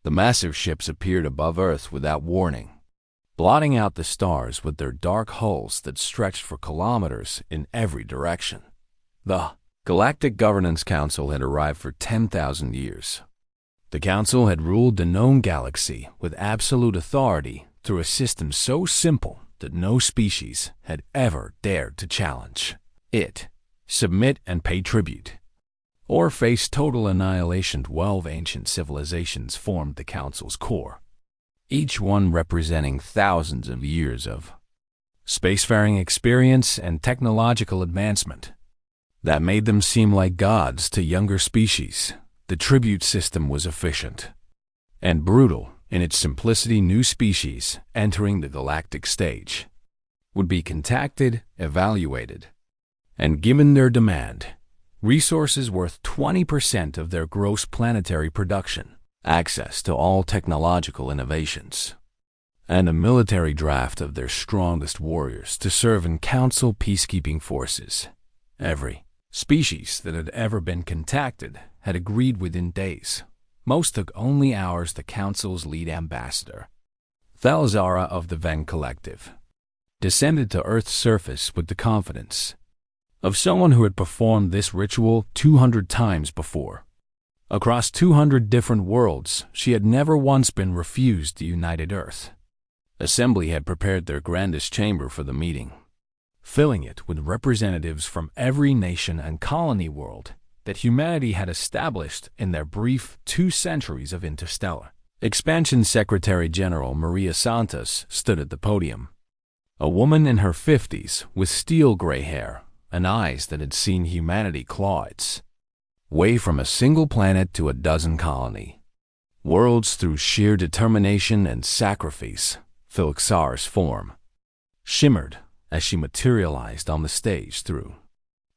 The massive ships appeared above Earth without warning, blotting out the stars with their dark hulls that stretched for kilometers in every direction. The Galactic Governance Council had arrived for 10,000 years. The Council had ruled the known galaxy with absolute authority through a system so simple that no species had ever dared to challenge it, submit and pay tribute, or face total annihilation. 12 ancient civilizations formed the Council's core, each one representing thousands of years of spacefaring experience and technological advancement that made them seem like gods to younger species. The tribute system was efficient and brutal in its simplicity. New species entering the galactic stage would be contacted, evaluated, and given their demand, resources worth 20% of their gross planetary production, access to all technological innovations, and a military draft of their strongest warriors to serve in Council peacekeeping forces. Every species that had ever been contacted had agreed within days. Most took only hours. The Council's lead ambassador, Thalzara of the Ven Collective, descended to Earth's surface with the confidence of someone who had performed this ritual 200 times before. Across 200 different worlds, she had never once been refused the United Earth. Assembly had prepared their grandest chamber for the meeting, filling it with representatives from every nation and colony world that humanity had established in their brief 2 centuries of interstellar expansion. Secretary General Maria Santos stood at the podium, a woman in her 50s with steel gray hair and eyes that had seen humanity claw its way from a single planet to a dozen colony worlds through sheer determination and sacrifice. Philxar's form shimmered as she materialized on the stage through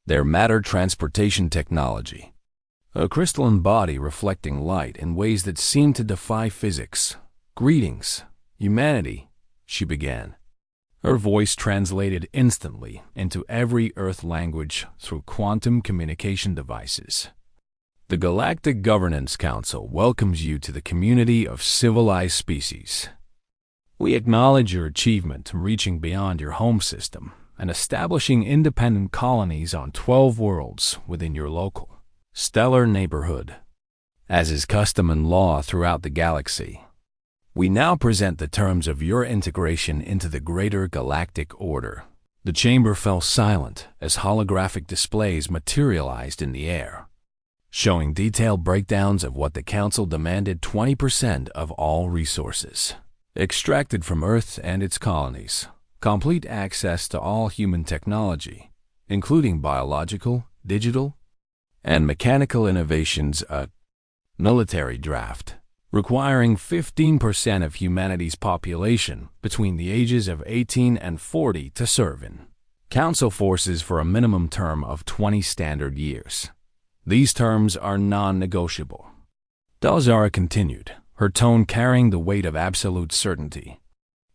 their matter transportation technology, a crystalline body reflecting light in ways that seemed to defy physics. "Greetings, humanity," she began, her voice translated instantly into every Earth language through quantum communication devices. "The Galactic Governance Council welcomes you to the community of civilized species. We acknowledge your achievement in reaching beyond your home system and establishing independent colonies on 12 worlds within your local stellar neighborhood. As is custom and law throughout the galaxy, we now present the terms of your integration into the greater galactic order." The chamber fell silent as holographic displays materialized in the air, showing detailed breakdowns of what the Council demanded: 20% of all resources extracted from Earth and its colonies, complete access to all human technology, including biological, digital, and mechanical innovations, a military draft requiring 15% of humanity's population between the ages of 18 and 40 to serve in Council forces for a minimum term of 20 standard years. These terms are non-negotiable. Dalzara continued, her tone carrying the weight of absolute certainty.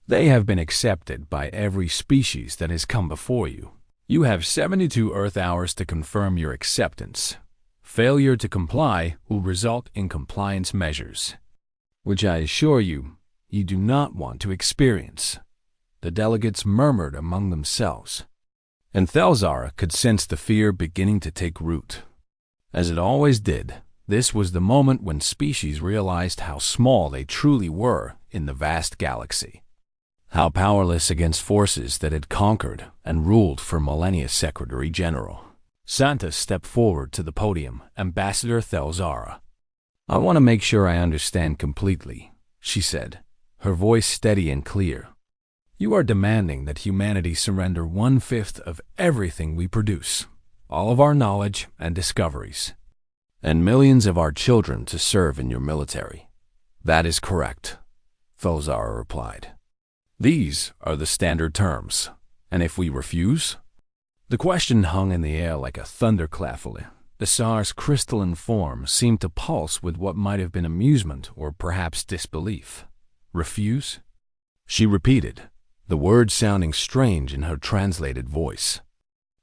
"They have been accepted by every species that has come before you. You have 72 Earth hours to confirm your acceptance. Failure to comply will result in compliance measures, which I assure you, you do not want to experience." The delegates murmured among themselves, and Thalzara could sense the fear beginning to take root. As it always did, this was the moment when species realized how small they truly were in the vast galaxy, how powerless against forces that had conquered and ruled for millennia. Secretary General Santos stepped forward to the podium. "Ambassador Thalzara, I want to make sure I understand completely," she said, her voice steady and clear. "You are demanding that humanity surrender 1/5 of everything we produce, all of our knowledge and discoveries, and millions of our children to serve in your military." "That is correct," Thalzara replied. "These are the standard terms, and if we refuse?" The question hung in the air like a thunderclap. The Tsar's crystalline form seemed to pulse with what might have been amusement or perhaps disbelief. "Refuse?" she repeated, the words sounding strange in her translated voice,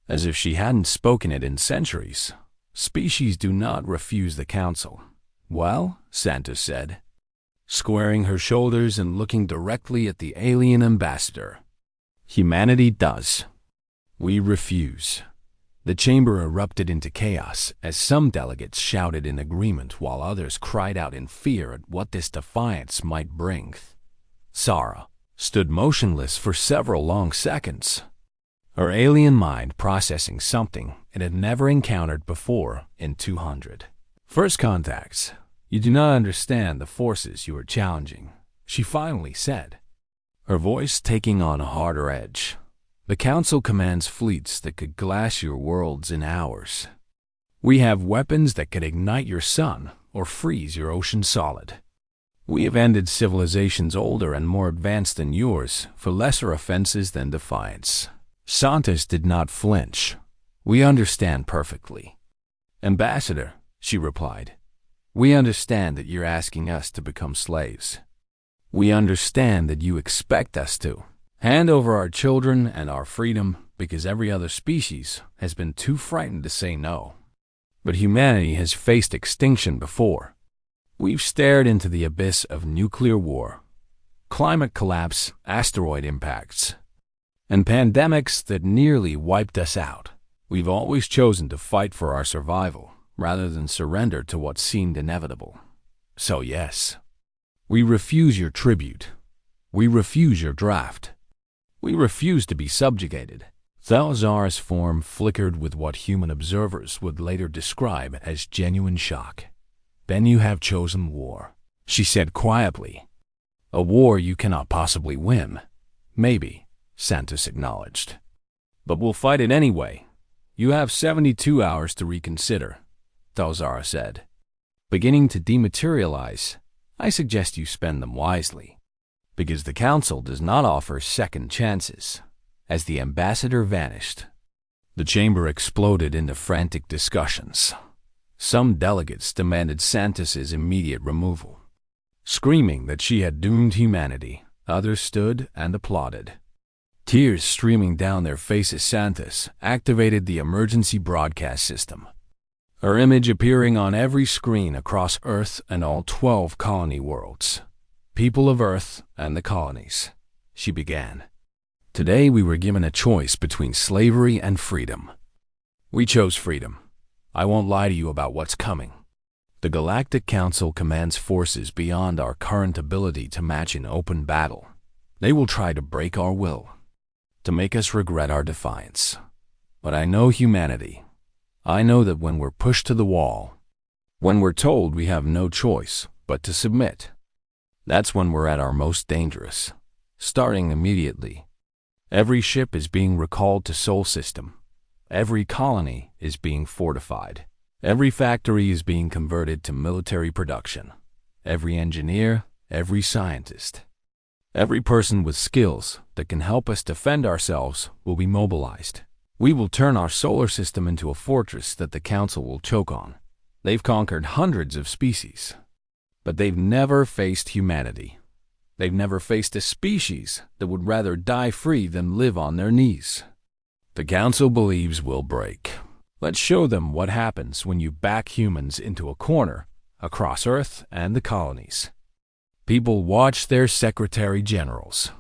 as if she hadn't spoken it in centuries. "Species do not refuse the Council." "Well," Santos said, squaring her shoulders and looking directly at the alien ambassador. Humanity does. We refuse. The chamber erupted into chaos as some delegates shouted in agreement while others cried out in fear at what this defiance might bring. Sarah stood motionless for several long seconds, her alien mind processing something it had never encountered before in 200. First contacts. You do not understand the forces you are challenging, she finally said, her voice taking on a harder edge. The Council commands fleets that could glass your worlds in hours. We have weapons that could ignite your sun or freeze your ocean solid. We have ended civilizations older and more advanced than yours for lesser offenses than defiance. Santos did not flinch. We understand perfectly. Ambassador, she replied, we understand that you're asking us to become slaves. We understand that you expect us to hand over our children and our freedom because every other species has been too frightened to say no. But humanity has faced extinction before. We've stared into the abyss of nuclear war, climate collapse, asteroid impacts, and pandemics that nearly wiped us out. We've always chosen to fight for our survival rather than surrender to what seemed inevitable. So yes, we refuse your tribute. We refuse your draft. We refuse to be subjugated. Thalzar's form flickered with what human observers would later describe as genuine shock. Then you have chosen war, she said quietly. A war you cannot possibly win. Maybe, Santos acknowledged. But we'll fight it anyway. You have 72 hours to reconsider, Thalzar said. Beginning to dematerialize, I suggest you spend them wisely, because the Council does not offer second chances. As the ambassador vanished, the chamber exploded into frantic discussions. Some delegates demanded Santos's immediate removal. Screaming that she had doomed humanity, others stood and applauded. Tears streaming down their faces, Santos activated the emergency broadcast system, her image appearing on every screen across Earth and all 12 colony worlds. People of Earth and the colonies, she began. Today we were given a choice between slavery and freedom. We chose freedom. I won't lie to you about what's coming. The Galactic Council commands forces beyond our current ability to match in open battle. They will try to break our will, to make us regret our defiance. But I know humanity. I know that when we're pushed to the wall, when we're told we have no choice but to submit, that's when we're at our most dangerous, starting immediately. Every ship is being recalled to Sol System. Every colony is being fortified. Every factory is being converted to military production. Every engineer, every scientist, every person with skills that can help us defend ourselves will be mobilized. We will turn our solar system into a fortress that the Council will choke on. They've conquered hundreds of species, but they've never faced humanity. They've never faced a species that would rather die free than live on their knees. The Council believes we'll break. Let's show them what happens when you back humans into a corner across Earth and the colonies. People watched their secretary generals.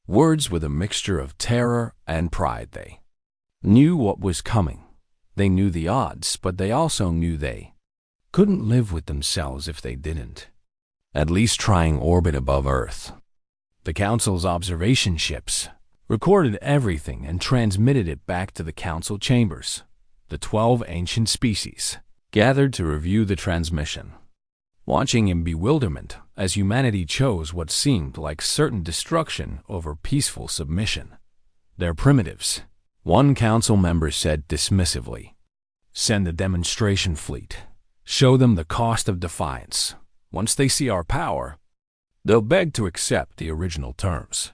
Words with a mixture of terror and pride. They knew what was coming. They knew the odds, but they also knew they couldn't live with themselves if they didn't. At least trying orbit above Earth. The Council's observation ships recorded everything and transmitted it back to the Council chambers. The 12 ancient species gathered to review the transmission, watching in bewilderment as humanity chose what seemed like certain destruction over peaceful submission. They're primitives, one council member said dismissively. Send a demonstration fleet. Show them the cost of defiance. Once they see our power, they'll beg to accept the original terms.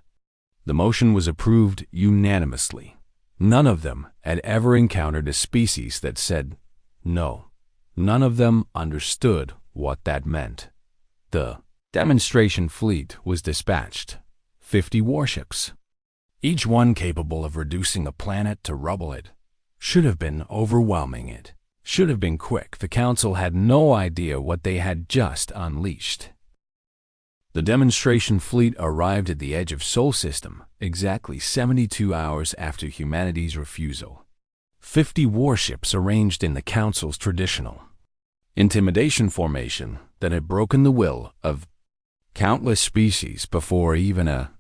The motion was approved unanimously. None of them had ever encountered a species that said no. None of them understood what that meant. The demonstration fleet was dispatched, 50 warships, each one capable of reducing a planet to rubble. It should have been overwhelming. It should have been quick. The Council had no idea what they had just unleashed. The demonstration fleet arrived at the edge of Sol System exactly 72 hours after humanity's refusal. 50 warships arranged in the Council's traditional intimidation formation that had broken the will of countless species before even a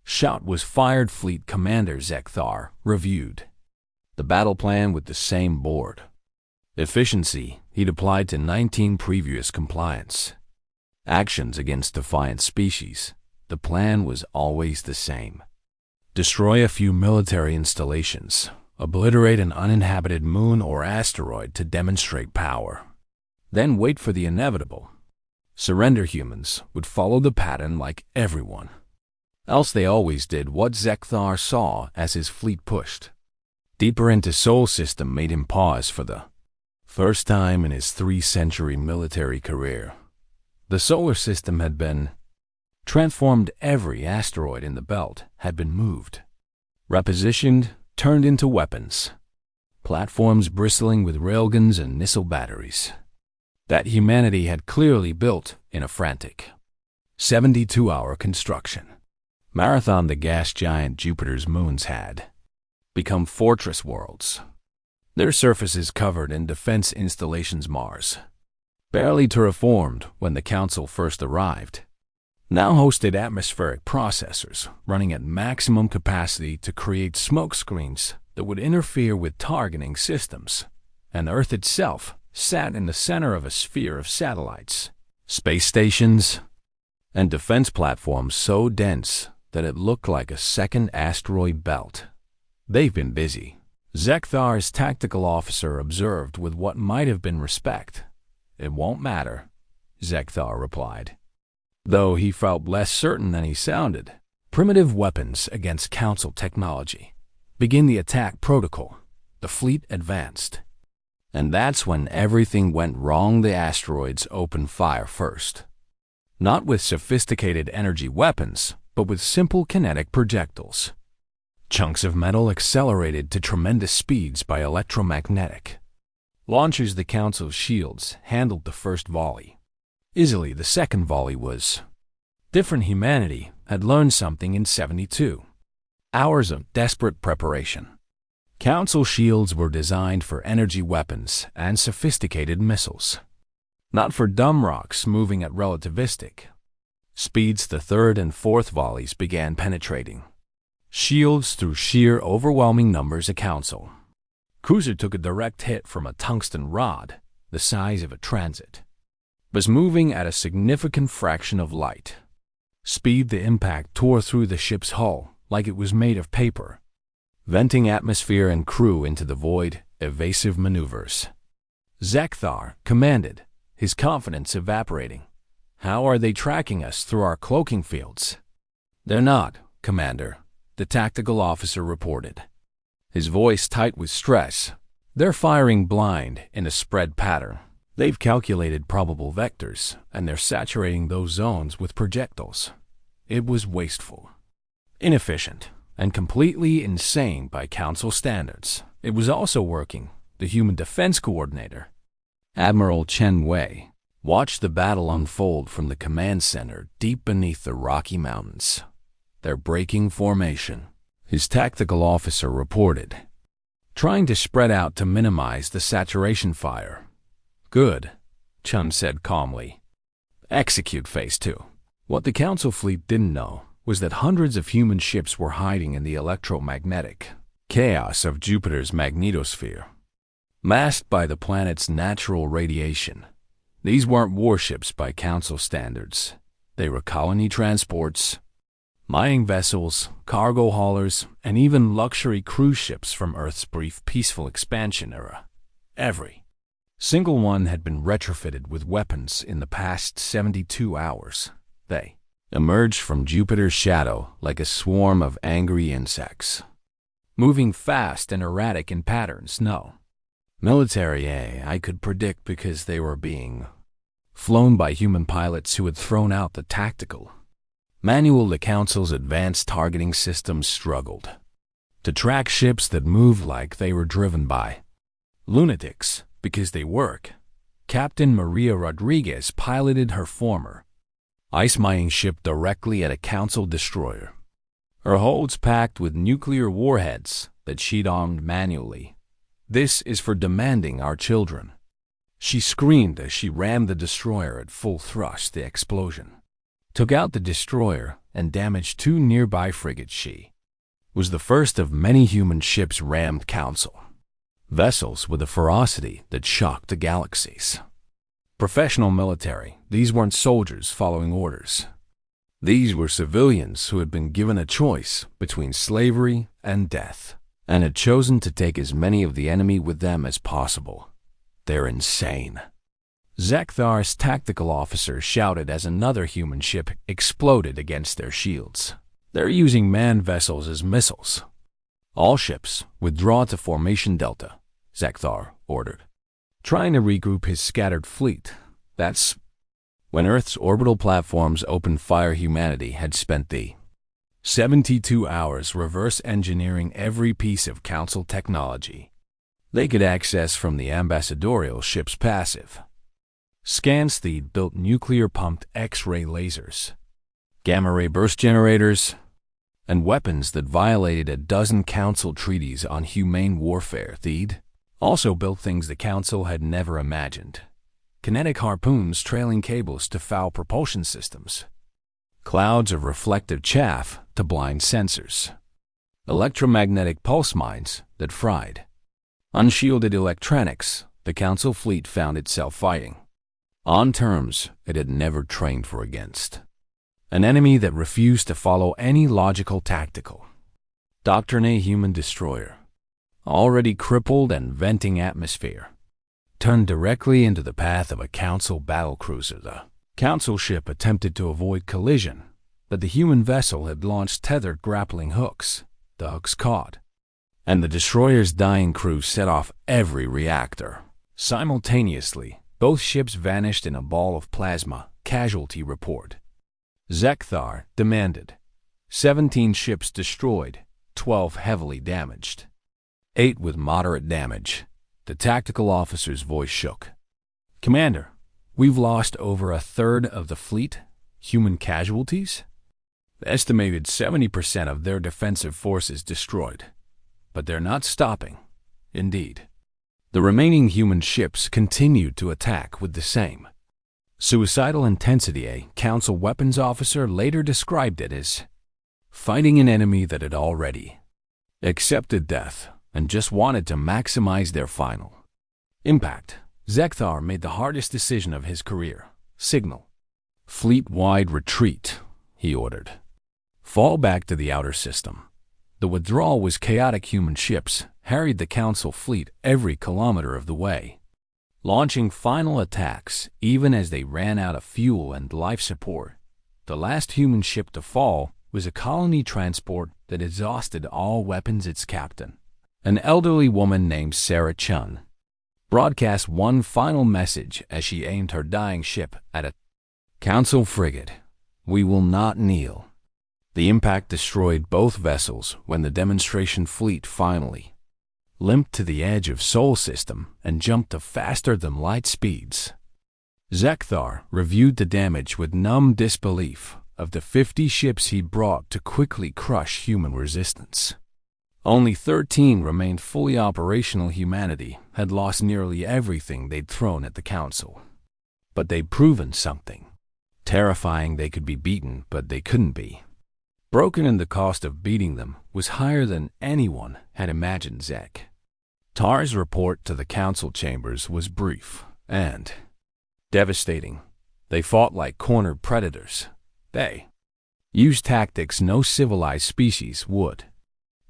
shot was fired. Fleet Commander Zekthar reviewed the battle plan with the same board efficiency he'd applied to 19 previous compliance actions against defiant species. The plan was always the same. Destroy a few military installations, obliterate an uninhabited moon or asteroid to demonstrate power, then wait for the inevitable. Surrender. Humans would follow the pattern like everyone else. They always did what Zekthar saw as his fleet pushed deeper into Sol System made him pause for the first time in his 3-century military career. The solar system had been transformed. Every asteroid in the belt had been moved, repositioned, turned into weapons, platforms bristling with railguns and missile batteries that humanity had clearly built in a frantic 72-hour construction marathon. The gas giant Jupiter's moons had become fortress worlds, their surfaces covered in defense installations. Mars, barely terraformed when the Council first arrived, now hosted atmospheric processors running at maximum capacity to create smokescreens that would interfere with targeting systems, and Earth itself sat in the center of a sphere of satellites, space stations, and defense platforms so dense that it looked like a second asteroid belt. They've been busy, Zekthar's tactical officer observed with what might have been respect. It won't matter, Zekthar replied, though he felt less certain than he sounded. Primitive weapons against Council technology. Begin the attack protocol. The fleet advanced. And that's when everything went wrong. The asteroids opened fire first. Not with sophisticated energy weapons, but with simple kinetic projectiles. Chunks of metal accelerated to tremendous speeds by electromagnetic launchers. The Council's shields handled the first volley easily. The second volley was different. Humanity had learned something in 72 hours of desperate preparation. Council shields were designed for energy weapons and sophisticated missiles, not for dumb rocks moving at relativistic speeds. The third and fourth volleys began penetrating shields through sheer overwhelming numbers. A Council cruiser took a direct hit from a tungsten rod the size of a transit, was moving at a significant fraction of light speed. The impact tore through the ship's hull like it was made of paper, venting atmosphere and crew into the void. Evasive maneuvers, Zekthar commanded, his confidence evaporating. How are they tracking us through our cloaking fields? They're not, Commander, the tactical officer reported, his voice tight with stress. They're firing blind in a spread pattern. They've calculated probable vectors, and they're saturating those zones with projectiles. It was wasteful, inefficient, and completely insane by Council standards. It was also working. The Human Defense Coordinator, Admiral Chen Wei, watched the battle unfold from the command center deep beneath the Rocky Mountains. They're breaking formation, his tactical officer reported, trying to spread out to minimize the saturation fire. Good, Chen said calmly. Execute Phase 2. What the Council fleet didn't know was that hundreds of human ships were hiding in the electromagnetic chaos of Jupiter's magnetosphere, masked by the planet's natural radiation. These weren't warships by Council standards. They were colony transports, mining vessels, cargo haulers, and even luxury cruise ships from Earth's brief peaceful expansion era. Every single one had been retrofitted with weapons in the past 72 hours. They emerged from Jupiter's shadow like a swarm of angry insects, moving fast and erratic in patterns no military AI could predict because they were being flown by human pilots who had thrown out the tactical manual. The Council's advanced targeting systems struggled to track ships that moved like they were driven by lunatics because they work. Captain Maria Rodriguez piloted her former ice-mining ship directly at a Council destroyer. Her holds packed with nuclear warheads that she'd armed manually. "This is for demanding our children," she screamed as she rammed the destroyer at full thrust. The explosion took out the destroyer and damaged two nearby frigates. She was the first of many human ships rammed Council vessels with a ferocity that shocked the galaxies. Professional military, these weren't soldiers following orders. These were civilians who had been given a choice between slavery and death, and had chosen to take as many of the enemy with them as possible. "They're insane," Zekthar's tactical officer shouted as another human ship exploded against their shields. "They're using manned vessels as missiles." "All ships, withdraw to Formation Delta," Zekthar ordered, trying to regroup his scattered fleet. That's when Earth's orbital platforms opened fire. Humanity had spent the 72 hours reverse engineering every piece of Council technology they could access from the ambassadorial ship's passive scans. They'd built nuclear-pumped X-ray lasers, gamma-ray burst generators, and weapons that violated a dozen Council treaties on humane warfare. They'd also built things the Council had never imagined: kinetic harpoons trailing cables to foul propulsion systems, clouds of reflective chaff to blind sensors, electromagnetic pulse mines that fried unshielded electronics. The Council fleet found itself fighting on terms it had never trained for against an enemy that refused to follow any logical tactical doctrine. A human destroyer, already crippled and venting atmosphere, turned directly into the path of a Council battlecruiser. The Council ship attempted to avoid collision, but the human vessel had launched tethered grappling hooks. The hooks caught, and the destroyer's dying crew set off every reactor. Simultaneously, both ships vanished in a ball of plasma. Casualty report, Zekthar demanded. 17 ships destroyed, 12 heavily damaged, 8 with moderate damage. The tactical officer's voice shook. "Commander, we've lost over a third of the fleet. Human casualties? Estimated 70% of their defensive forces destroyed. But they're not stopping." Indeed, the remaining human ships continued to attack with the same suicidal intensity. A Council weapons officer later described it as fighting an enemy that had already accepted death and just wanted to maximize their final impact. Zekthar made the hardest decision of his career. "Signal fleet-wide retreat," he ordered. "Fall back to the outer system." The withdrawal was chaotic. Human ships harried the Council fleet every kilometer of the way, launching final attacks even as they ran out of fuel and life support. The last human ship to fall was a colony transport that exhausted all weapons. Its captain, an elderly woman named Sarah Chun, broadcast one final message as she aimed her dying ship at a Council frigate: "We will not kneel." The impact destroyed both vessels when the demonstration fleet finally limped to the edge of Sol system and jumped to faster-than-light speeds. Zekthar reviewed the damage with numb disbelief. Of the 50 ships he'd brought to quickly crush human resistance, only 13 remained fully operational. Humanity had lost nearly everything they'd thrown at the Council. But they'd proven something terrifying: they could be beaten, but they couldn't be broken, and the cost of beating them was higher than anyone had imagined. Tar's report to the Council chambers was brief and devastating. They fought like cornered predators. They used tactics no civilized species would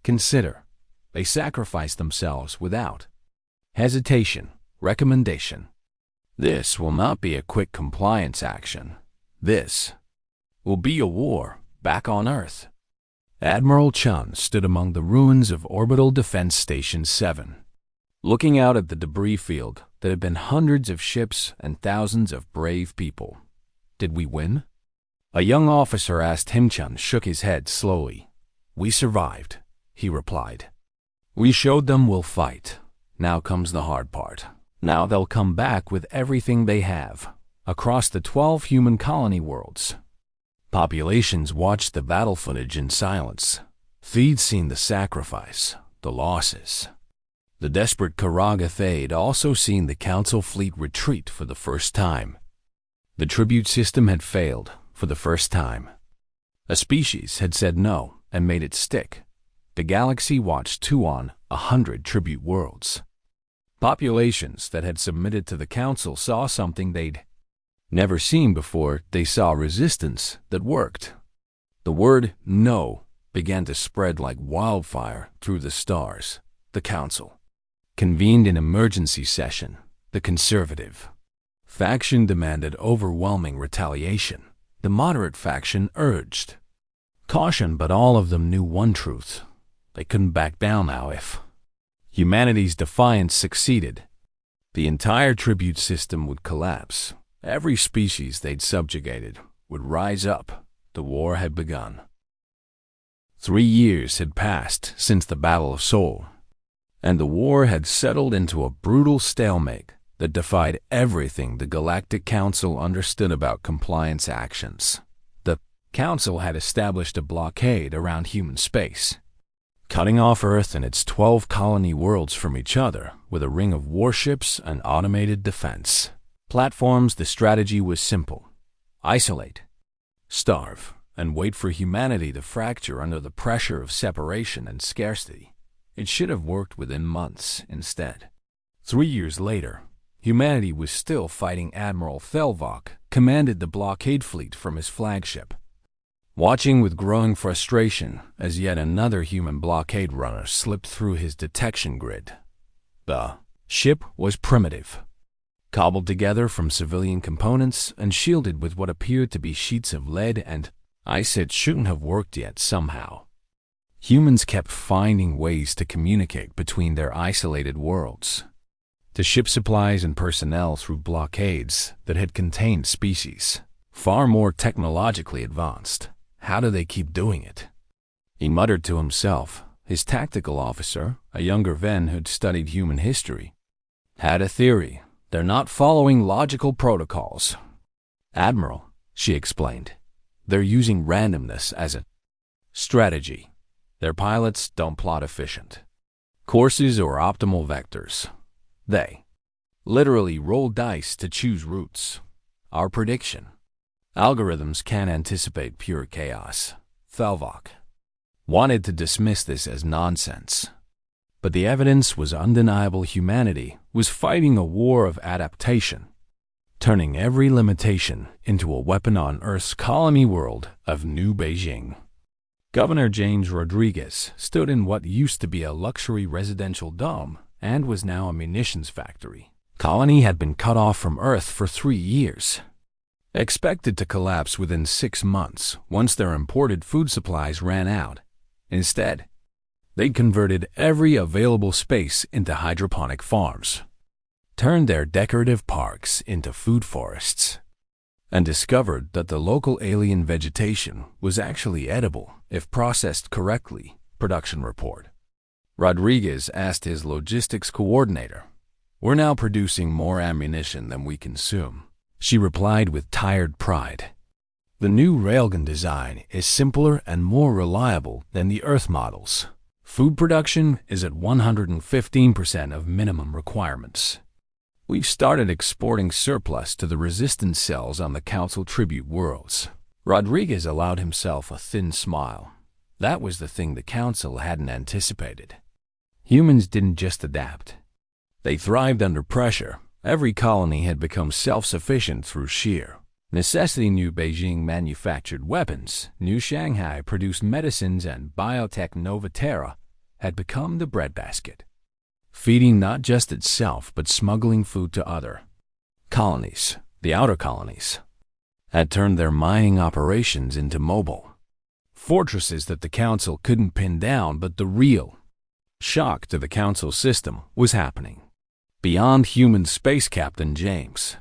consider. They sacrificed themselves without hesitation. Recommendation: this will not be a quick compliance action. This will be a war back on Earth. Admiral Chun stood among the ruins of Orbital Defense Station 7, looking out at the debris field that had been hundreds of ships and thousands of brave people. "Did we win?" a young officer asked him. Chun shook his head slowly. "We survived," he replied. "We showed them we'll fight. Now comes the hard part. Now they'll come back with everything they have across the 12 human colony worlds. Populations watched the battle footage in silence. They'd seen the sacrifice, the losses. The desperate Karaga they'd also seen the Council fleet retreat for the first time. The tribute system had failed for the first time. A species had said no and made it stick. The galaxy watched 2 on 100 tribute worlds. Populations that had submitted to the Council saw something they'd never seen before. They saw resistance that worked. The word no began to spread like wildfire through the stars. The Council convened an emergency session. The conservative faction demanded overwhelming retaliation. The moderate faction urged caution, but all of them knew one truth. They couldn't back down now. If humanity's defiance succeeded, the entire tribute system would collapse. Every species they'd subjugated would rise up. The war had begun. 3 years had passed since the Battle of Seoul, and the war had settled into a brutal stalemate that defied everything the Galactic Council understood about compliance actions. The Council had established a blockade around human space, cutting off Earth and its 12 colony worlds from each other with a ring of warships and automated defense platforms. The strategy was simple: isolate, starve, and wait for humanity to fracture under the pressure of separation and scarcity. It should have worked within months. Instead, 3 years later, humanity was still fighting. Admiral Thelvok commanded the blockade fleet from his flagship, watching with growing frustration as yet another human blockade runner slipped through his detection grid. The ship was primitive, cobbled together from civilian components and shielded with what appeared to be sheets of lead and ice. It shouldn't have worked yet. Somehow, humans kept finding ways to communicate between their isolated worlds, to ship supplies and personnel through blockades that had contained species far more technologically advanced. How do they keep doing it? He muttered to himself. His tactical officer, a younger Ven who'd studied human history, had a theory. They're not following logical protocols. Admiral, she explained, they're using randomness as a strategy. Their pilots don't plot efficient courses or optimal vectors. They literally roll dice to choose routes. Our prediction algorithms can't anticipate pure chaos. Thelvok wanted to dismiss this as nonsense, but the evidence was undeniable. Humanity was fighting a war of adaptation, turning every limitation into a weapon on Earth's colony world of New Beijing. Governor James Rodriguez stood in what used to be a luxury residential dome and was now a munitions factory. Colony had been cut off from Earth for 3 years, expected to collapse within 6 months once their imported food supplies ran out. Instead, they'd converted every available space into hydroponic farms, turned their decorative parks into food forests, and discovered that the local alien vegetation was actually edible if processed correctly. Production report. Rodriguez asked his logistics coordinator, "We're now producing more ammunition than we consume," she replied with tired pride. The new railgun design is simpler and more reliable than the Earth models. Food production is at 115% of minimum requirements. We've started exporting surplus to the resistance cells on the Council tribute worlds. Rodriguez allowed himself a thin smile. That was the thing the Council hadn't anticipated. Humans didn't just adapt. They thrived under pressure. Every colony had become self-sufficient through sheer necessity. New Beijing manufactured weapons. New Shanghai produced medicines, and biotech Nova Terra had become the breadbasket, feeding not just itself but smuggling food to other colonies. The outer colonies had turned their mining operations into mobile fortresses that the Council couldn't pin down. But the real shock to the Council system was happening beyond human. Space Captain James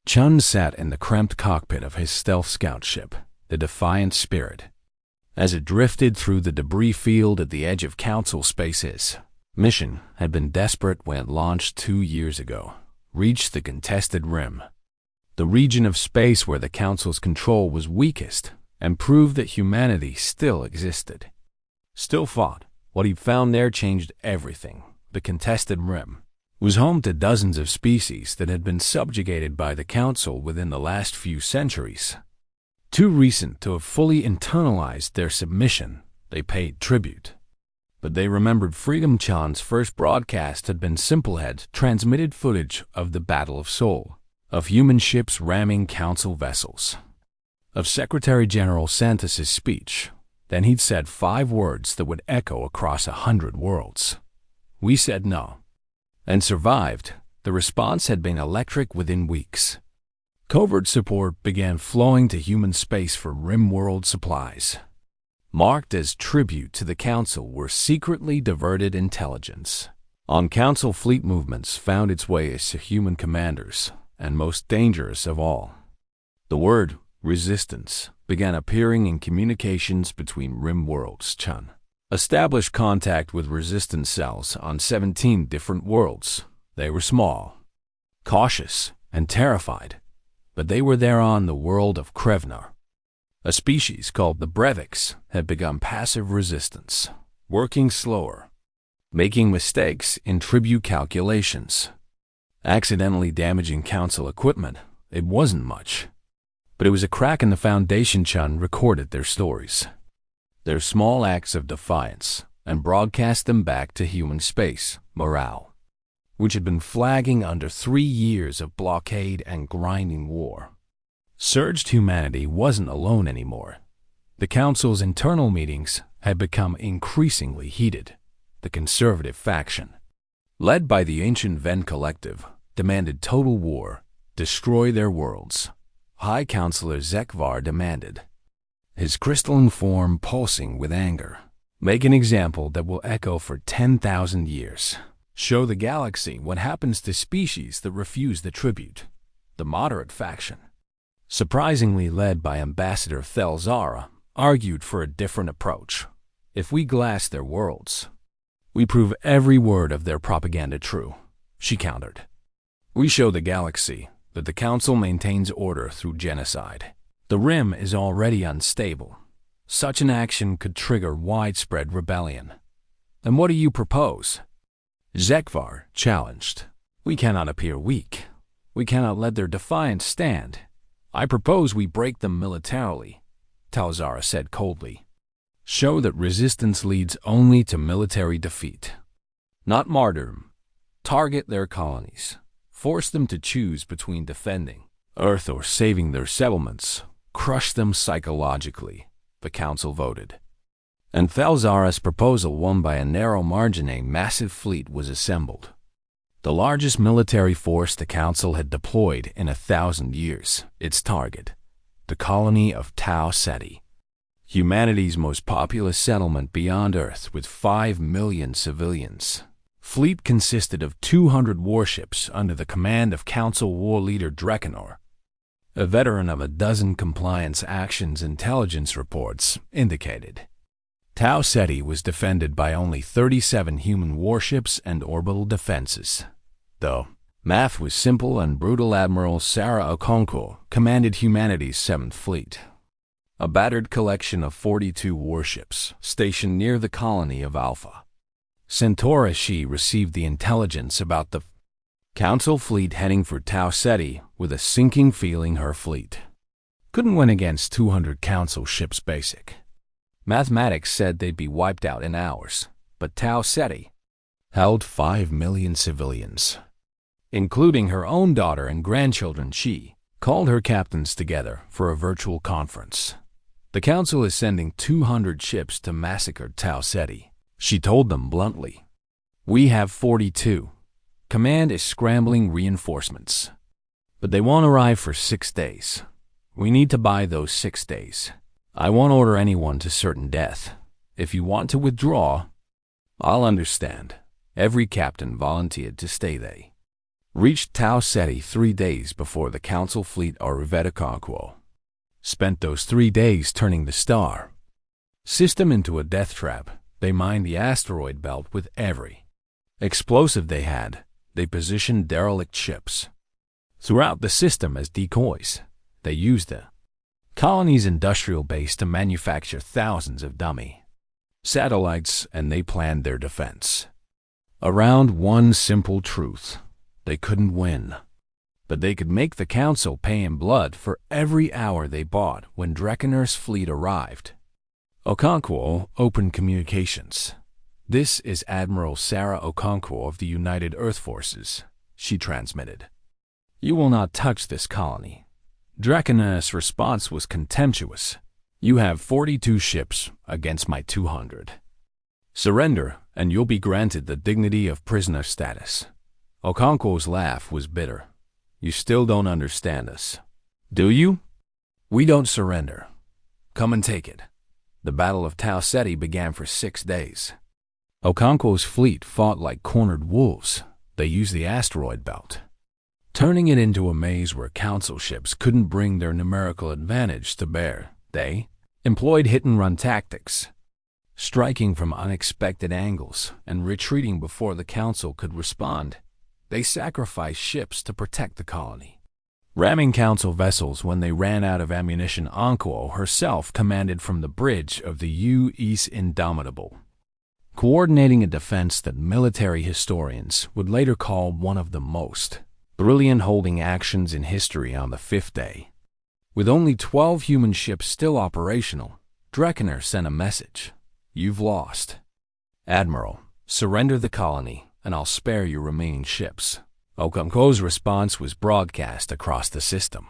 Chun sat in the cramped cockpit of his stealth scout ship, the Defiant Spirit, as it drifted through the debris field at the edge of Council spaces. Mission had been desperate when it launched 2 years ago. Reach the contested rim, the region of space where the Council's control was weakest. and proved that humanity still existed. Still fought. What he found there changed everything. The contested rim was home to dozens of species that had been subjugated by the Council within the last few centuries. Too recent to have fully internalized their submission, they paid tribute. But they remembered Freedom Chan's first broadcast had been Simplehead's transmitted footage of the Battle of Seoul, of human ships ramming Council vessels, of Secretary General Santos's speech. Then he'd said 5 words that would echo across 100 worlds. We said no, and survived. The response had been electric within weeks. Covert support began flowing to human space for Rim-world supplies. Marked as tribute to the Council were secretly diverted intelligence. On Council fleet movements found its way to human commanders, and most dangerous of all, the word resistance began appearing in communications between Rim worlds. Chun established contact with resistance cells on 17 different worlds. They were small, cautious, and terrified, but they were there on the world of Krevnar. A species called the Breviks had begun passive resistance, working slower, making mistakes in tribute calculations, accidentally damaging Council equipment. It wasn't much, but it was a crack in the foundation. Chun recorded their stories, their small acts of defiance, and broadcast them back to human space. Morale, which had been flagging under 3 years of blockade and grinding war, surged. Humanity wasn't alone anymore. The Council's internal meetings had become increasingly heated. The conservative faction, led by the Ancient Ven Collective, demanded total war, destroy their worlds. High Counselor Zekvar demanded, his crystalline form pulsing with anger, make an example that will echo for 10,000 years. Show the galaxy what happens to species that refuse the tribute. The moderate faction, surprisingly led by Ambassador Thelzara, argued for a different approach. If we glass their worlds, we prove every word of their propaganda true, she countered. We show the galaxy that the Council maintains order through genocide. The Rim is already unstable. Such an action could trigger widespread rebellion. And what do you propose? Zekvar challenged. We cannot appear weak. We cannot let their defiance stand. I propose we break them militarily, Thelzara said coldly. Show that resistance leads only to military defeat, not martyrdom. Target their colonies. Force them to choose between defending Earth or saving their settlements. Crush them psychologically, the Council voted. And Thelzara's proposal won by a narrow margin. A massive fleet was assembled, the largest military force the Council had deployed in 1,000 years. Its target, the colony of Tau Ceti, humanity's most populous settlement beyond Earth with 5 million civilians. Fleet consisted of 200 warships under the command of Council war leader Drekanor, a veteran of a dozen compliance actions. Intelligence reports indicated Tau Ceti was defended by only 37 human warships and orbital defenses. Though math was simple and brutal, Admiral Sarah Okonkwo commanded humanity's 7th Fleet, a battered collection of 42 warships stationed near the colony of Alpha Centauri. She received the intelligence about the Council fleet heading for Tau Ceti with a sinking feeling. Her fleet couldn't win against 200 Council ships. Basic mathematics said they'd be wiped out in hours, but Tau Ceti held 5 million civilians, including her own daughter and grandchildren. She called her captains together for a virtual conference. The Council is sending 200 ships to massacre Tau Ceti, she told them bluntly. We have 42. Command is scrambling reinforcements, but they won't arrive for 6 days. We need to buy those 6 days. I won't order anyone to certain death. If you want to withdraw, I'll understand. Every captain volunteered to stay. They reached Tau Ceti 3 days before the Council fleet Aruvetakonkwo. Spent those 3 days turning the star system into a death trap. They mined the asteroid belt with every explosive they had. They positioned derelict ships throughout the system as decoys. They used the colony's industrial base to manufacture thousands of dummy satellites, and they planned their defense around one simple truth: they couldn't win. But they could make the Council pay in blood for every hour they bought when Dreckener's fleet arrived. Okonkwo opened communications. "This is Admiral Sarah Okonkwo of the United Earth Forces," she transmitted. "You will not touch this colony." Dreckener's response was contemptuous. "You have 42 ships against my 200. Surrender, and you'll be granted the dignity of prisoner status." Okonkwo's laugh was bitter. "You still don't understand us, do you? We don't surrender. Come and take it." The Battle of Tau Ceti began for 6 days. Okonkwo's fleet fought like cornered wolves. They used the asteroid belt, turning it into a maze where Council ships couldn't bring their numerical advantage to bear. They employed hit-and-run tactics, striking from unexpected angles and retreating before the Council could respond. They sacrificed ships to protect the colony, ramming Council vessels when they ran out of ammunition. Okonkwo herself commanded from the bridge of the U.S. Indomitable, coordinating a defense that military historians would later call one of the most brilliant holding actions in history. On the 5th day, with only 12 human ships still operational, Dreckener sent a message: "You've lost. Admiral, surrender the colony, and I'll spare your remaining ships." Okonkwo's response was broadcast across the system.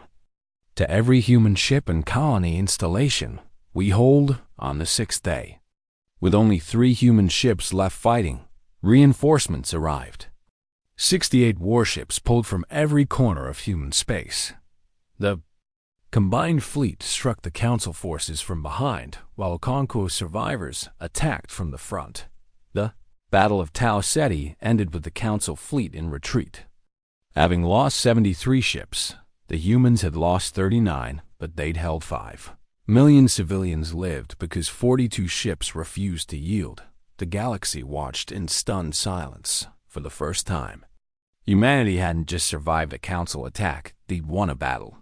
"To every human ship and colony installation, we hold on the 6th day." With only 3 human ships left fighting, reinforcements arrived. 68 warships pulled from every corner of human space. The combined fleet struck the Council forces from behind, while Okonkwo's survivors attacked from the front. The Battle of Tau Ceti ended with the Council fleet in retreat. Having lost 73 ships, the humans had lost 39, but they'd held 5. Million civilians lived because 42 ships refused to yield. The galaxy watched in stunned silence. For the first time, humanity hadn't just survived a Council attack, they'd won a battle.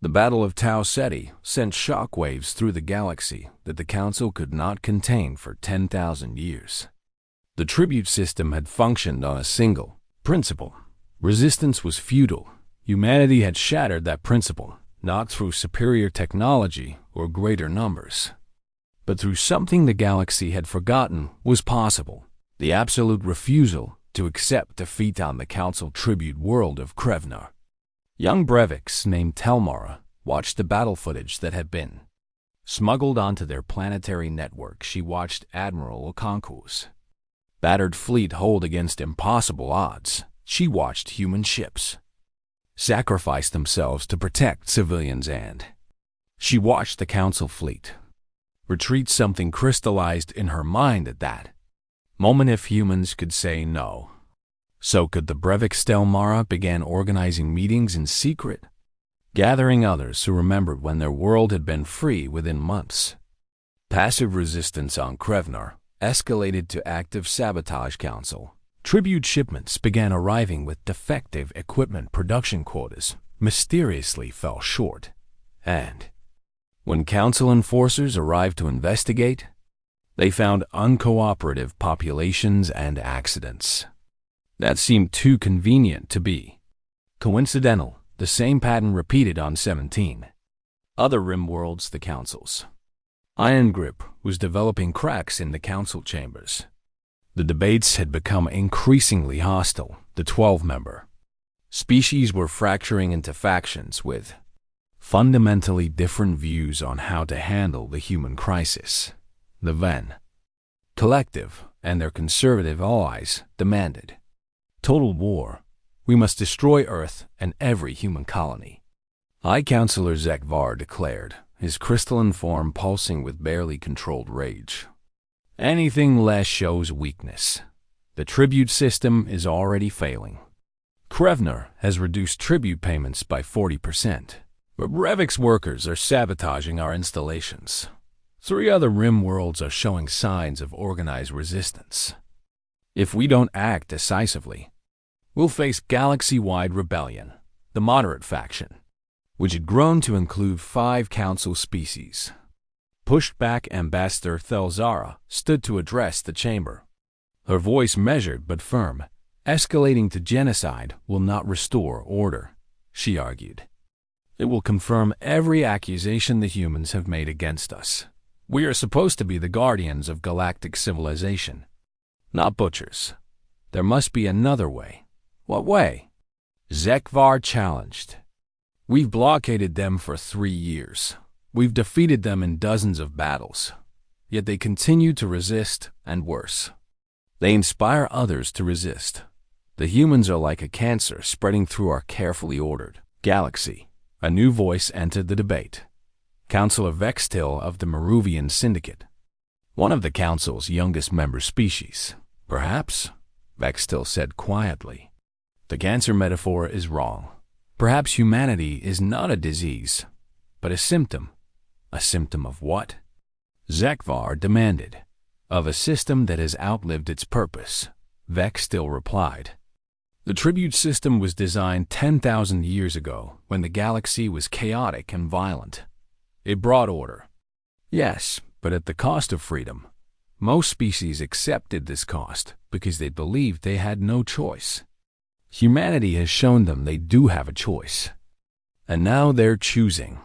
The Battle of Tau Ceti sent shockwaves through the galaxy that the Council could not contain for 10,000 years. The tribute system had functioned on a single principle: resistance was futile. Humanity had shattered that principle, not through superior technology or greater numbers, but through something the galaxy had forgotten was possible: the absolute refusal to accept defeat on the Council tribute world of Krevnar. Young Breviks named Telmara watched the battle footage that had been smuggled onto their planetary network. She watched Admiral Okonkwo's battered fleet hold against impossible odds. She watched human ships sacrifice themselves to protect civilians, and she watched the Council fleet retreat. Something crystallized in her mind at that moment: if humans could say no, so could the Breviks. Telmara began organizing meetings in secret, gathering others who remembered when their world had been free within months. Passive resistance on Krevnar escalated to active sabotage. Council tribute shipments began arriving with defective equipment. Production quotas mysteriously fell short, and when Council enforcers arrived to investigate, they found uncooperative populations and accidents that seemed too convenient to be coincidental. The same pattern repeated on 17 other rim worlds. The Council's iron grip was developing cracks in the Council chambers. The debates had become increasingly hostile. The 12-member species were fracturing into factions with fundamentally different views on how to handle the human crisis. The Ven Collective and their conservative allies demanded total war. "We must destroy Earth and every human colony," High Counselor Zekvar declared, his crystalline form pulsing with barely controlled rage. "Anything less shows weakness. The tribute system is already failing. Krevnar has reduced tribute payments by 40%, but Brevik's workers are sabotaging our installations. 3 other rim worlds are showing signs of organized resistance. If we don't act decisively, we'll face galaxy-wide rebellion. The moderate faction which had grown to include 5 council species. Pushed-back Ambassador Thelzara stood to address the chamber. Her voice measured but firm. Escalating to genocide will not restore order, she argued. It will confirm every accusation the humans have made against us. We are supposed to be the guardians of galactic civilization, not butchers. There must be another way. What way? Zekvar challenged. We've blockaded them for 3 years. We've defeated them in dozens of battles. Yet they continue to resist, and worse. They inspire others to resist. The humans are like a cancer spreading through our carefully ordered galaxy. A new voice entered the debate. Councillor Vextil of the Maruvian Syndicate. One of the Council's youngest member species. Perhaps, Vextil said quietly. The cancer metaphor is wrong. Perhaps humanity is not a disease, but a symptom. A symptom of what? Zekvar demanded. Of a system that has outlived its purpose, Vextil replied. The tribute system was designed 10,000 years ago when the galaxy was chaotic and violent. It brought order. Yes, but at the cost of freedom. Most species accepted this cost because they believed they had no choice. Humanity has shown them they do have a choice. And now they're choosing.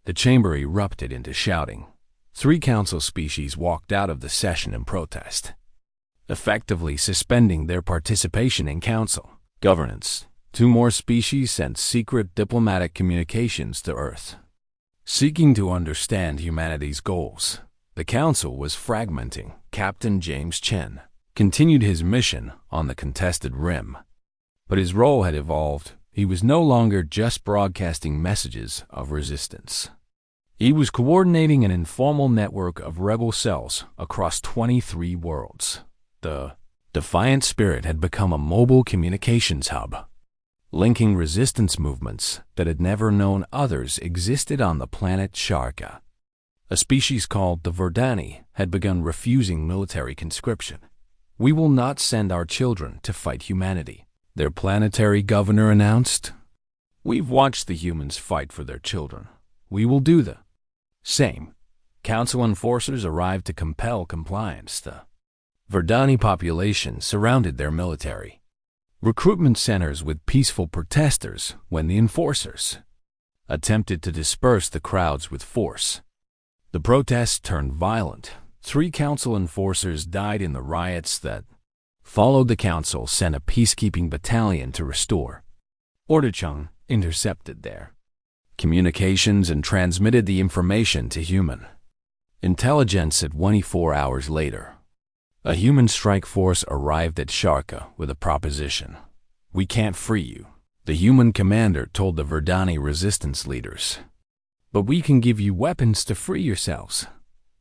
The chamber erupted into shouting. 3 council species walked out of the session in protest, effectively suspending their participation in council governance. 2 more species sent secret diplomatic communications to Earth, seeking to understand humanity's goals. The council was fragmenting. Captain James Chen continued his mission on the contested rim, but his role had evolved. He was no longer just broadcasting messages of resistance. He was coordinating an informal network of rebel cells across 23 worlds. The Defiant Spirit had become a mobile communications hub, linking resistance movements that had never known others existed on the planet Sharka. A species called the Verdani had begun refusing military conscription. We will not send our children to fight humanity, their planetary governor announced. We've watched the humans fight for their children. We will do the same. Council enforcers arrived to compel compliance. The Verdani population surrounded their military recruitment centers with peaceful protesters when the enforcers attempted to disperse the crowds with force. The protests turned violent. 3 council enforcers died in the riots that followed. The council sent a peacekeeping battalion to restore order. Chung intercepted their communications and transmitted the information to human intelligence. At 24 hours later, a human strike force arrived at Sharka with a proposition. We can't free you, the human commander told the Verdani resistance leaders. But we can give you weapons to free yourselves.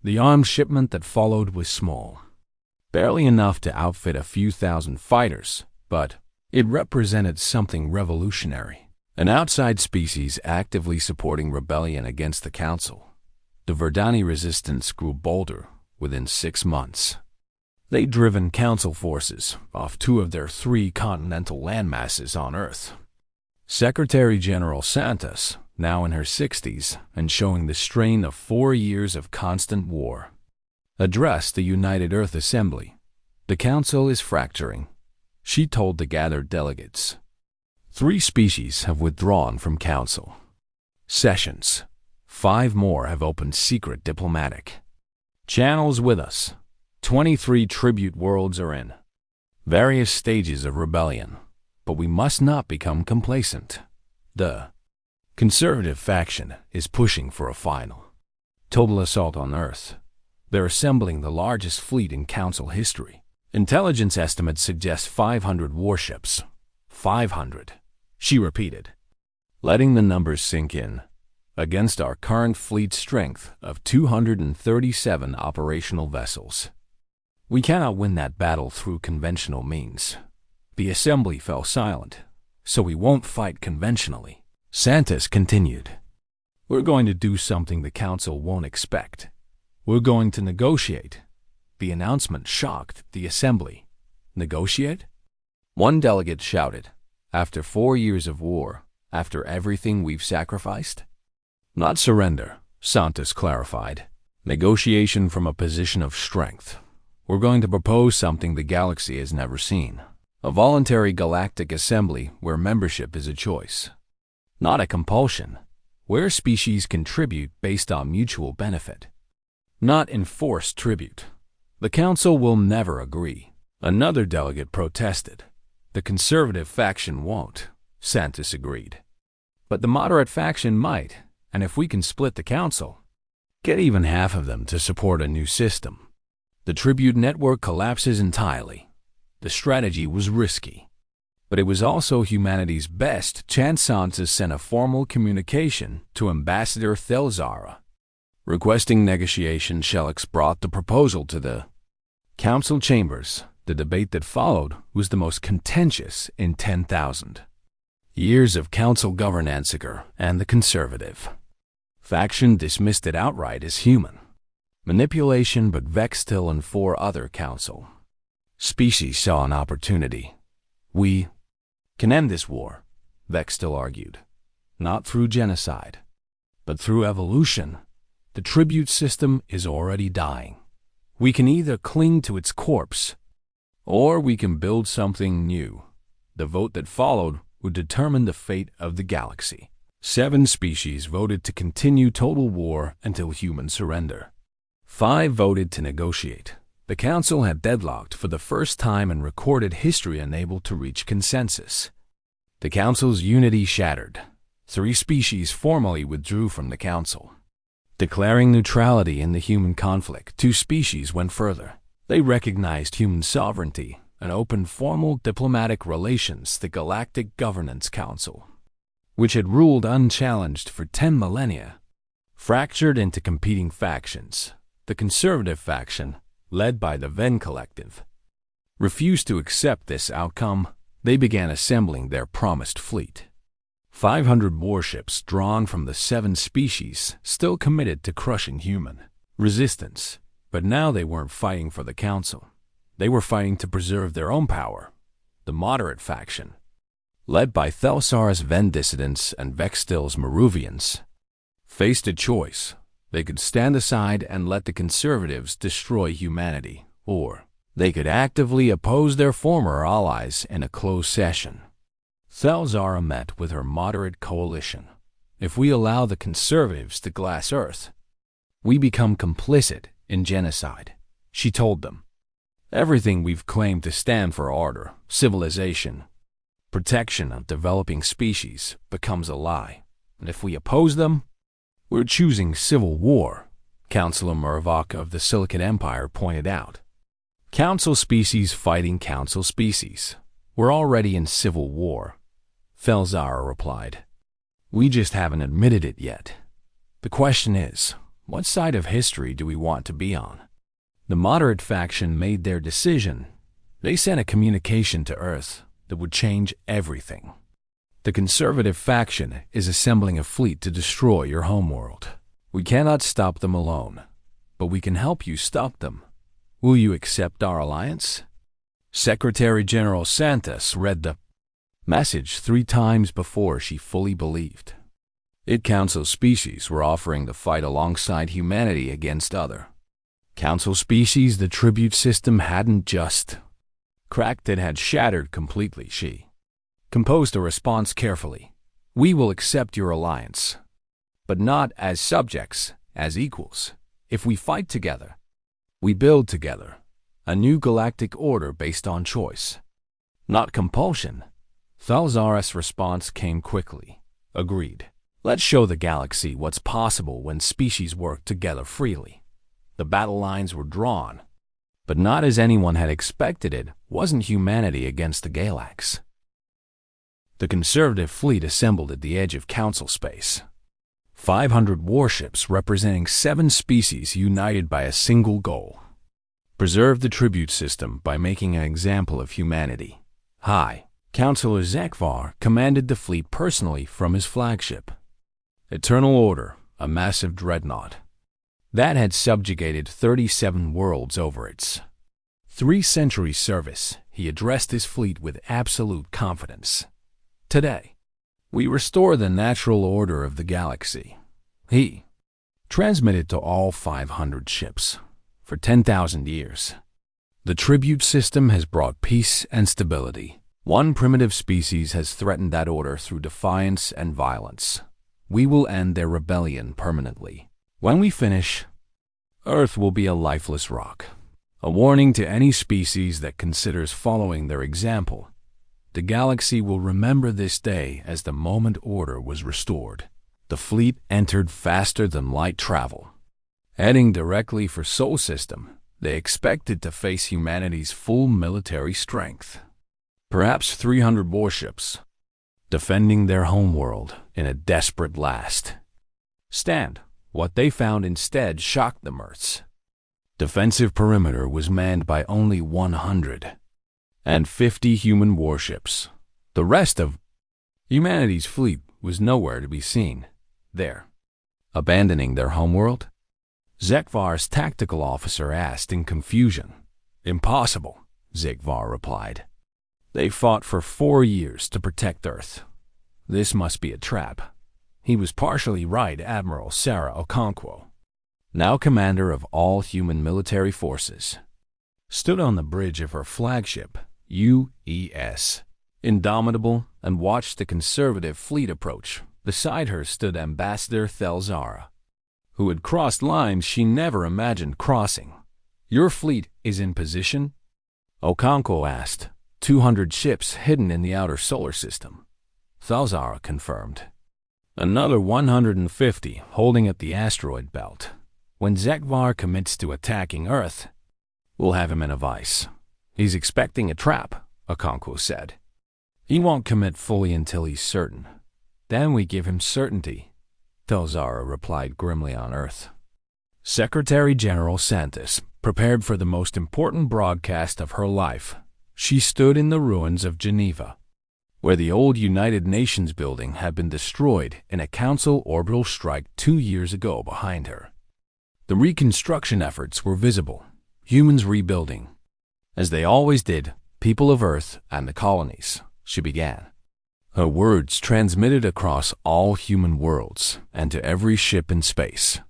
The armed shipment that followed was small, barely enough to outfit a few thousand fighters, but it represented something revolutionary. An outside species actively supporting rebellion against the council. The Verdani resistance grew bolder within 6 months. They'd driven council forces off 2 of their 3 continental landmasses on Earth. Secretary General Santos, now in her 60s and showing the strain of 4 years of constant war, addressed the United Earth Assembly. The council is fracturing, she told the gathered delegates. 3 species have withdrawn from council sessions. 5 more have opened secret diplomatic channels with us. 23 tribute worlds are in various stages of rebellion, but we must not become complacent. The conservative faction is pushing for a final total assault on Earth. They're assembling the largest fleet in council history. Intelligence estimates suggest 500 warships. 500, she repeated, letting the numbers sink in. Against our current fleet strength of 237 operational vessels. We cannot win that battle through conventional means. The assembly fell silent, so we won't fight conventionally. Santos continued. We're going to do something the council won't expect. We're going to negotiate. The announcement shocked the assembly. Negotiate? One delegate shouted. After 4 years of war, after everything we've sacrificed? Not surrender, Santos clarified. Negotiation from a position of strength. We're going to propose something the galaxy has never seen. A voluntary galactic assembly where membership is a choice, not a compulsion, where species contribute based on mutual benefit, not enforced tribute. The Council will never agree. Another delegate protested. The conservative faction won't, Santos agreed. But the moderate faction might, and if we can split the Council, get even half of them to support a new system, the tribute network collapses entirely. The strategy was risky, but it was also humanity's best chance. Santos sent a formal communication to Ambassador Thelzara, requesting negotiation. Shellix brought the proposal to the Council chambers. The debate that followed was the most contentious in 10,000 years of Council governance, and the conservative faction dismissed it outright as human manipulation, but Vextil and 4 other Council species saw an opportunity. We can end this war, Vextil argued, not through genocide, but through evolution. The tribute system is already dying. We can either cling to its corpse, or we can build something new. The vote that followed would determine the fate of the galaxy. 7 species voted to continue total war until human surrender. 5 voted to negotiate. The Council had deadlocked for the first time in recorded history, unable to reach consensus. The Council's unity shattered. 3 species formally withdrew from the Council, declaring neutrality in the human conflict. 2 species went further. They recognized human sovereignty and opened formal diplomatic relations. The Galactic Governance Council, which had ruled unchallenged for 10 millennia, fractured into competing factions. The conservative faction, led by the Venn Collective, refused to accept this outcome. They began assembling their promised fleet. 500 warships drawn from the 7 species, still committed to crushing human resistance. But now they weren't fighting for the Council. They were fighting to preserve their own power. The moderate faction, led by Thelsar's Venn dissidents and Vextil's Maruvians, faced a choice. They could stand aside and let the conservatives destroy humanity, or they could actively oppose their former allies in a closed session. Thelzara met with her moderate coalition. If we allow the conservatives to glass Earth, we become complicit in genocide, she told them. Everything we've claimed to stand for, order, civilization, protection of developing species, becomes a lie. And if we oppose them, we're choosing civil war, Councilor Murvok of the Silicate Empire pointed out. Council species fighting Council species. We're already in civil war, Thelzara replied. We just haven't admitted it yet. The question is, what side of history do we want to be on? The moderate faction made their decision. They sent a communication to Earth that would change everything. The conservative faction is assembling a fleet to destroy your homeworld. We cannot stop them alone, but we can help you stop them. Will you accept our alliance? Secretary General Santos read the message 3 times before she fully believed. Council species were offering to fight alongside humanity against other Council species. The tribute system hadn't just cracked, it had shattered completely. She composed a response carefully. We will accept your alliance, but not as subjects, as equals. If we fight together, we build together. A new galactic order based on choice, not compulsion. Thalzara's response came quickly. Agreed. Let's show the galaxy what's possible when species work together freely. The battle lines were drawn, but not as anyone had expected. It wasn't humanity against the Galax. The conservative fleet assembled at the edge of Council space. 500 warships representing 7 species united by a single goal. Preserve the tribute system by making an example of humanity. High Councilor Zekvar commanded the fleet personally from his flagship, Eternal Order, a massive dreadnought that had subjugated 37 worlds over its 3-century service. He addressed his fleet with absolute confidence. Today, We restore the natural order of the galaxy. He transmitted to all 500 ships for 10,000 years. The tribute system has brought peace and stability. One primitive species has threatened that order through defiance and violence. We will end their rebellion permanently. When we finish, Earth will be a lifeless rock. A warning to any species that considers following their example. The galaxy will remember this day as the moment order was restored. The fleet entered faster than light travel. Heading directly for Sol System, they expected to face humanity's full military strength. Perhaps 300 warships, defending their homeworld in a desperate last stand. What they found instead shocked the Earths. Defensive perimeter was manned by only 150 human warships. The rest of humanity's fleet was nowhere to be seen. There, abandoning their homeworld? Zekvar's tactical officer asked in confusion. Impossible, Zekvar replied. They fought for 4 years to protect Earth. This must be a trap. He was partially right. Admiral Sarah Okonkwo, now commander of all human military forces, stood on the bridge of her flagship, UES, Indomitable, and watched the conservative fleet approach. Beside her stood Ambassador Thelzara, who had crossed lines she never imagined crossing. Your fleet is in position? Okonkwo asked. 200 ships hidden in the outer solar system. Thelzara confirmed. Another 150 holding at the asteroid belt. When Zekvar commits to attacking Earth, we'll have him in a vice. He's expecting a trap, Okonkwo said. He won't commit fully until he's certain. Then we give him certainty, Thelzara replied grimly on Earth. Secretary General Santos prepared for the most important broadcast of her life. She stood in the ruins of Geneva, where the old United Nations building had been destroyed in a Council orbital strike 2 years ago behind her. The reconstruction efforts were visible, humans rebuilding, as they always did, people of Earth and the colonies, she began. Her words transmitted across all human worlds and to every ship in space.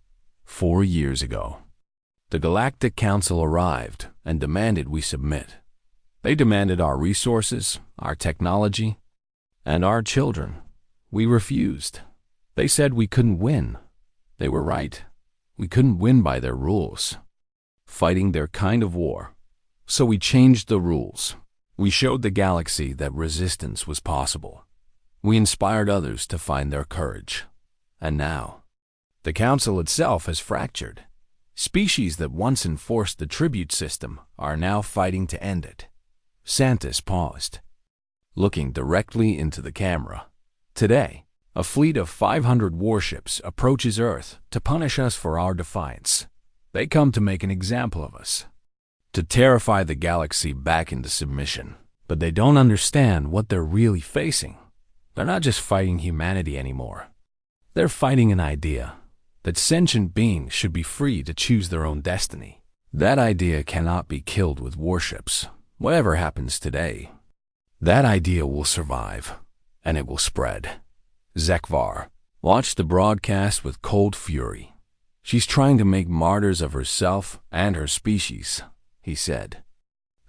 4 years ago, the Galactic Council arrived and demanded we submit. They demanded our resources, our technology, and our children. We refused. They said we couldn't win. They were right. We couldn't win by their rules, fighting their kind of war. So we changed the rules. We showed the galaxy that resistance was possible. We inspired others to find their courage. And now, the Council itself has fractured. Species that once enforced the tribute system are now fighting to end it. Santos paused, looking directly into the camera. Today, a fleet of 500 warships approaches Earth to punish us for our defiance. They come to make an example of us, to terrify the galaxy back into submission. But they don't understand what they're really facing. They're not just fighting humanity anymore. They're fighting an idea that sentient beings should be free to choose their own destiny. That idea cannot be killed with warships. Whatever happens today, that idea will survive, and it will spread. Zekvar watched the broadcast with cold fury. She's trying to make martyrs of herself and her species, he said.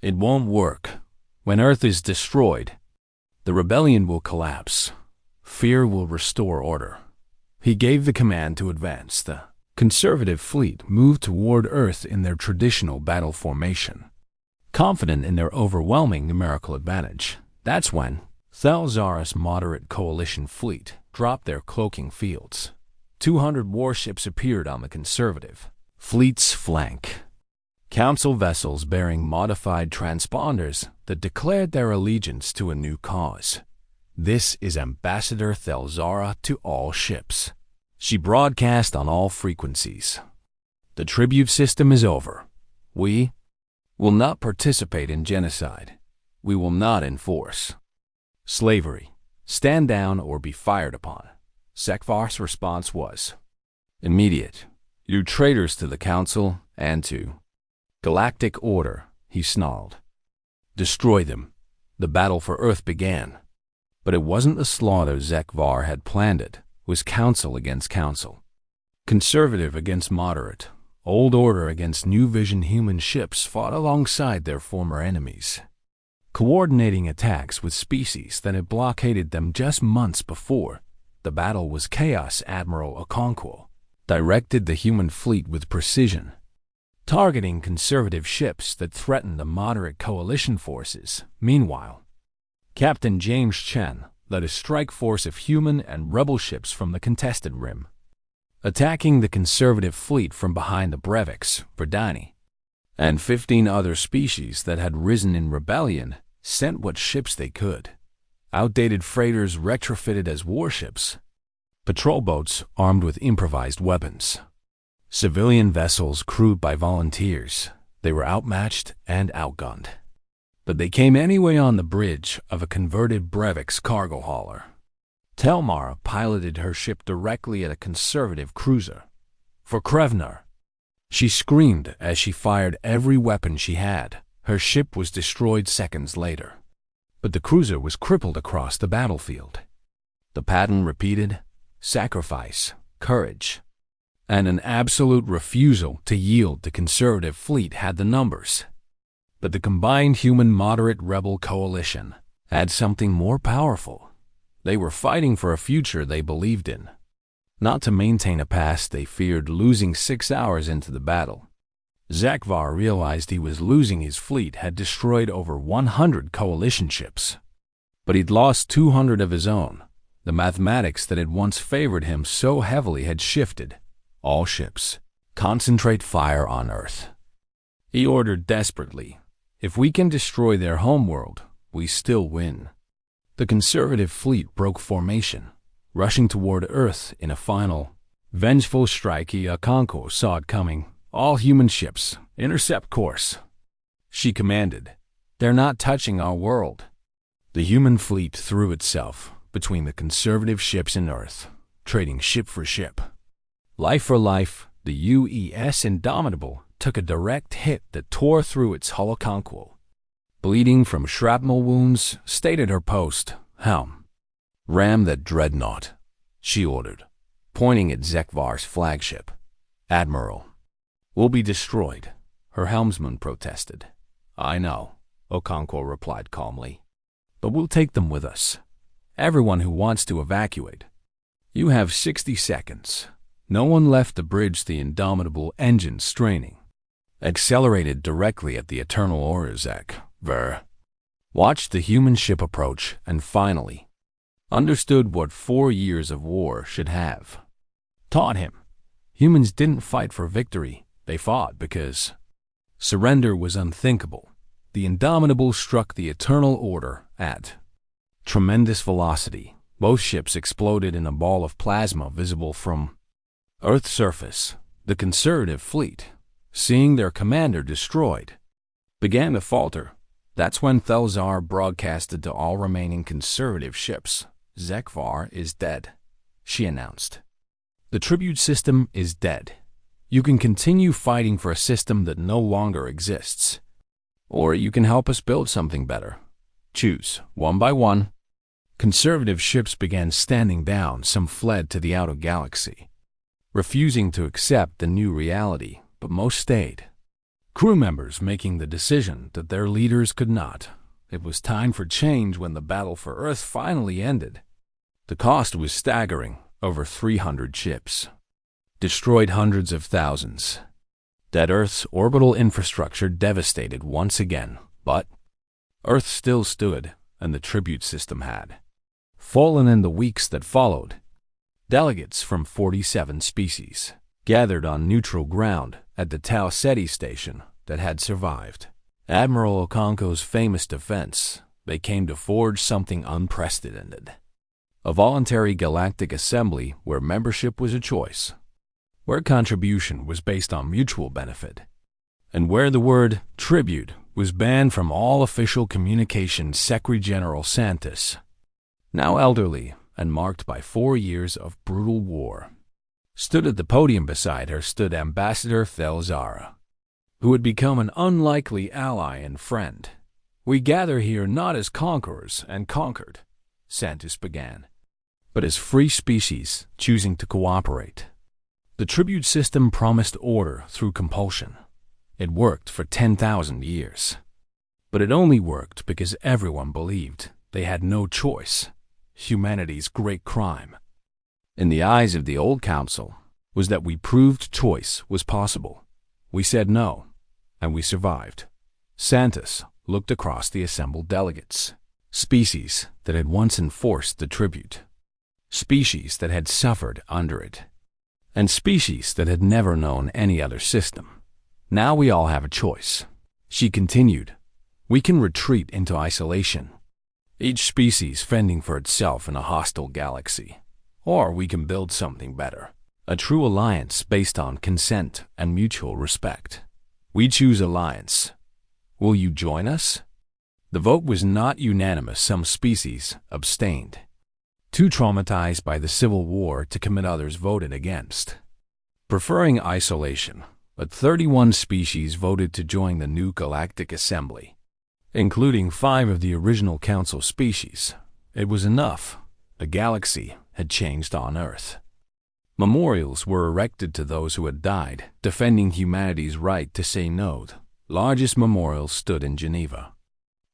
It won't work. When Earth is destroyed, the rebellion will collapse. Fear will restore order. He gave the command to advance. The conservative fleet moved toward Earth in their traditional battle formation, confident in their overwhelming numerical advantage. That's when Thelzara's moderate coalition fleet dropped their cloaking fields. 200 warships appeared on the conservative fleet's flank. Council vessels bearing modified transponders that declared their allegiance to a new cause. This is Ambassador Thelzara to all ships. She broadcast on all frequencies. The tribute system is over. We will not participate in genocide. We will not enforce slavery. Stand down or be fired upon. Zekvar's response was immediate. You traitors to the Council and to Galactic Order, he snarled. Destroy them. The battle for Earth began. But it wasn't the slaughter Zekvar had planned. It was council against council. Conservative against moderate. Old Order against New Vision human ships fought alongside their former enemies, coordinating attacks with species that had blockaded them just months before. The battle was chaos. Admiral Okonkwo directed the human fleet with precision, targeting conservative ships that threatened the moderate coalition forces. Meanwhile, Captain James Chen led a strike force of human and rebel ships from the contested rim, attacking the conservative fleet from behind. The Breviks, Verdani, and 15 other species that had risen in rebellion sent what ships they could. Outdated freighters retrofitted as warships, patrol boats armed with improvised weapons, civilian vessels crewed by volunteers. They were outmatched and outgunned. But they came anyway on the bridge of a converted Brevik's cargo hauler. Telmara piloted her ship directly at a conservative cruiser. For Krevner, she screamed as she fired every weapon she had. Her ship was destroyed seconds later, but the cruiser was crippled across the battlefield. The pattern repeated: sacrifice, courage, and an absolute refusal to yield. The conservative fleet had the numbers, but the combined human moderate rebel coalition had something more powerful. They were fighting for a future they believed in, not to maintain a past they feared. Losing 6 hours into the battle, Zekvar realized he was losing. His fleet had destroyed over 100 coalition ships, but he'd lost 200 of his own. The mathematics that had once favored him so heavily had shifted. All ships, concentrate fire on Earth, he ordered desperately. If we can destroy their homeworld, we still win. The conservative fleet broke formation, rushing toward Earth in a final, vengeful strike. Okonkwo saw it coming. All human ships, intercept course, she commanded. They're not touching our world. The human fleet threw itself between the conservative ships and Earth, trading ship for ship. Life for life, the UES Indomitable took a direct hit that tore through its hull. Okonkwo, bleeding from shrapnel wounds, stayed at her post. Helm, ram that dreadnought, she ordered, pointing at Zekvar's flagship. Admiral, we'll be destroyed, her helmsman protested. I know, Okonkwo replied calmly, but we'll take them with us. Everyone who wants to evacuate. You have 60 seconds. No one left the bridge. The Indomitable engine straining, accelerated directly at the eternal Orzek. Watched the human ship approach and finally understood what 4 years of war should have taught him. Humans didn't fight for victory. They fought because surrender was unthinkable. The Indomitable struck the Eternal Order at tremendous velocity. Both ships exploded in a ball of plasma visible from Earth's surface. The conservative fleet, seeing their commander destroyed, began to falter. That's when Thelzar broadcasted to all remaining conservative ships. Zekvar is dead, she announced. The tribute system is dead. You can continue fighting for a system that no longer exists, or you can help us build something better. Choose, one by one. Conservative ships began standing down. Some fled to the outer galaxy, refusing to accept the new reality, but most stayed. Crew members making the decision that their leaders could not. It was time for change when the battle for Earth finally ended. The cost was staggering. Over 300 ships, destroyed hundreds of thousands. Dead Earth's orbital infrastructure devastated once again. But Earth still stood, and the tribute system had fallen in the weeks that followed. Delegates from 47 species gathered on neutral ground at the Tau Ceti station that had survived Admiral Okonkwo's famous defense. They came to forge something unprecedented. A voluntary galactic assembly where membership was a choice, where contribution was based on mutual benefit, and where the word tribute was banned from all official communication. Secretary General Santos, now elderly and marked by 4 years of brutal war, stood at the podium. Beside her stood Ambassador Thelzara, who had become an unlikely ally and friend. We gather here not as conquerors and conquered, Santos began. But as free species choosing to cooperate, the tribute system promised order through compulsion. It worked for 10,000 years. But it only worked because everyone believed they had no choice. Humanity's great crime, in the eyes of the old council, was that we proved choice was possible. We said no, and we survived. Santos looked across the assembled delegates. Species that had once enforced the tribute. Species that had suffered under it. And species that had never known any other system. Now we all have a choice. She continued. We can retreat into isolation, each species fending for itself in a hostile galaxy. Or we can build something better. A true alliance based on consent and mutual respect. We choose alliance. Will you join us? The vote was not unanimous. Some species abstained. Too traumatized by the Civil War to commit, others voted against, preferring isolation. But 31 species voted to join the new Galactic Assembly, including 5 of the original Council species. It was enough. The galaxy had changed on Earth. Memorials were erected to those who had died, defending humanity's right to say no. The largest memorial stood in Geneva,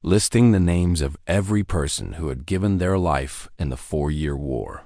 listing the names of every person who had given their life in the 4-year war.